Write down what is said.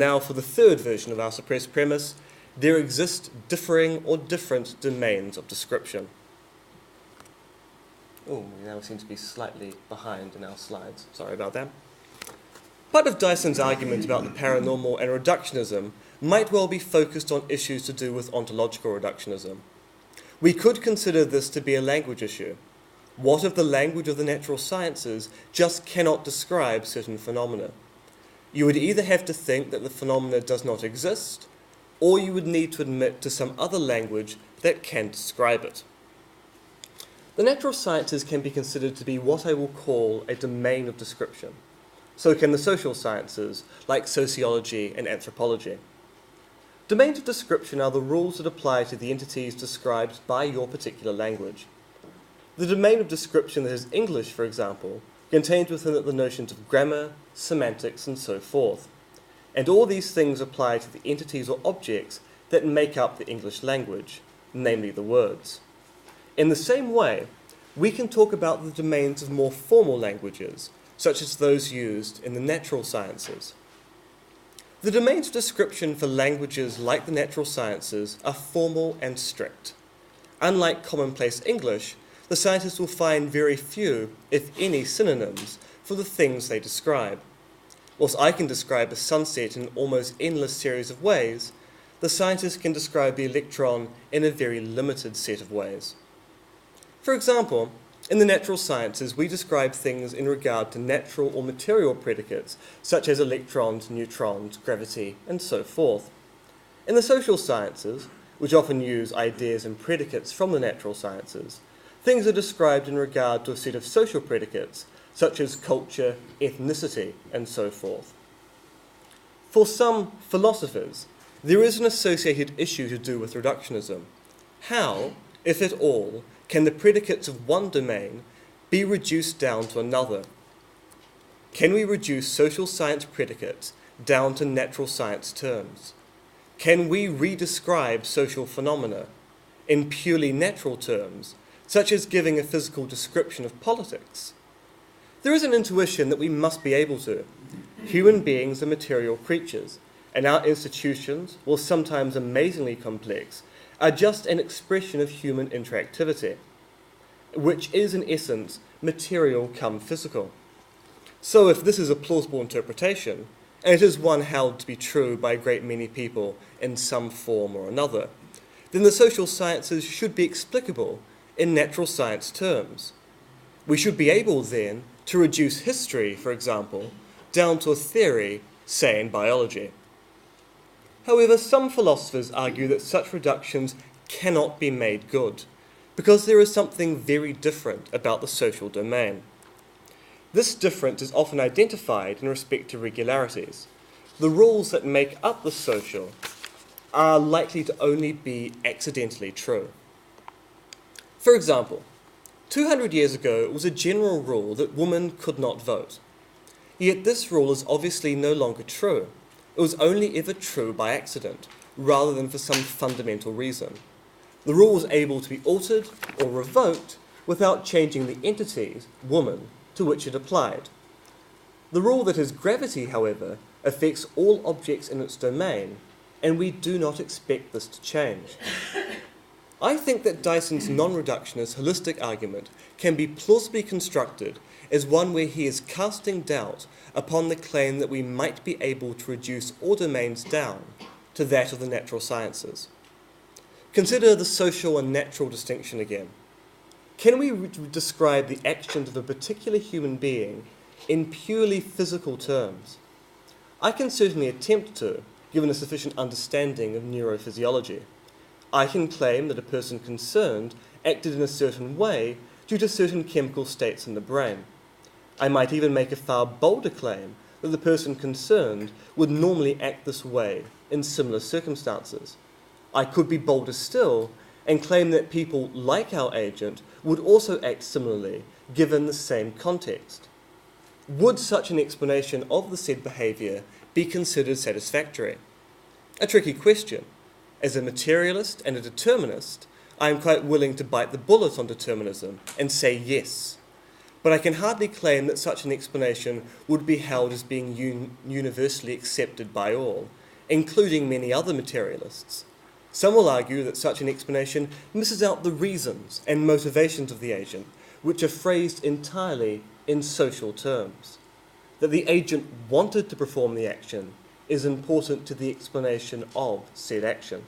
Now, for the third version of our suppressed premise, there exist differing or different domains of description. Oh, we now seem to be slightly behind in our slides. Sorry about that. Part of Dyson's argument about the paranormal and reductionism might well be focused on issues to do with ontological reductionism. We could consider this to be a language issue. What if the language of the natural sciences just cannot describe certain phenomena? You would either have to think that the phenomena does not exist, or you would need to admit to some other language that can describe it. The natural sciences can be considered to be what I will call a domain of description. So can the social sciences, like sociology and anthropology. Domains of description are the rules that apply to the entities described by your particular language. The domain of description that is English, for example, contains within it the notions of grammar, semantics, and so forth. And all these things apply to the entities or objects that make up the English language, namely the words. In the same way, we can talk about the domains of more formal languages, such as those used in the natural sciences. The domains of description for languages like the natural sciences are formal and strict. Unlike commonplace English, the scientists will find very few, if any, synonyms for the things they describe. Whilst I can describe a sunset in an almost endless series of ways, the scientists can describe the electron in a very limited set of ways. For example, in the natural sciences, we describe things in regard to natural or material predicates, such as electrons, neutrons, gravity, and so forth. In the social sciences, which often use ideas and predicates from the natural sciences, things are described in regard to a set of social predicates, such as culture, ethnicity, and so forth. For some philosophers, there is an associated issue to do with reductionism. How, if at all, can the predicates of one domain be reduced down to another? Can we reduce social science predicates down to natural science terms? Can we redescribe social phenomena in purely natural terms, such as giving a physical description of politics? There is an intuition that we must be able to. Human beings are material creatures, and our institutions, while sometimes amazingly complex, are just an expression of human interactivity, which is in essence material come physical. So if this is a plausible interpretation, and it is one held to be true by a great many people in some form or another, then the social sciences should be explicable in natural science terms. We should be able then to reduce history, for example, down to a theory, say in biology. However, some philosophers argue that such reductions cannot be made good, because there is something very different about the social domain. This difference is often identified in respect to regularities. The rules that make up the social are likely to only be accidentally true. For example, 200 years ago it was a general rule that women could not vote. Yet this rule is obviously no longer true. It was only ever true by accident, rather than for some fundamental reason. The rule was able to be altered or revoked without changing the entity, woman, to which it applied. The rule that is gravity, however, affects all objects in its domain, and we do not expect this to change. I think that Dyson's non-reductionist holistic argument can be plausibly constructed as one where he is casting doubt upon the claim that we might be able to reduce all domains down to that of the natural sciences. Consider the social and natural distinction again. Can we describe the actions of a particular human being in purely physical terms? I can certainly attempt to, given a sufficient understanding of neurophysiology. I can claim that a person concerned acted in a certain way due to certain chemical states in the brain. I might even make a far bolder claim that the person concerned would normally act this way in similar circumstances. I could be bolder still and claim that people like our agent would also act similarly given the same context. Would such an explanation of the said behaviour be considered satisfactory? A tricky question. As a materialist and a determinist, I am quite willing to bite the bullet on determinism and say yes. but I can hardly claim that such an explanation would be held as being universally accepted by all, including many other materialists. Some will argue that such an explanation misses out the reasons and motivations of the agent, which are phrased entirely in social terms. That the agent wanted to perform the action is important to the explanation of said action.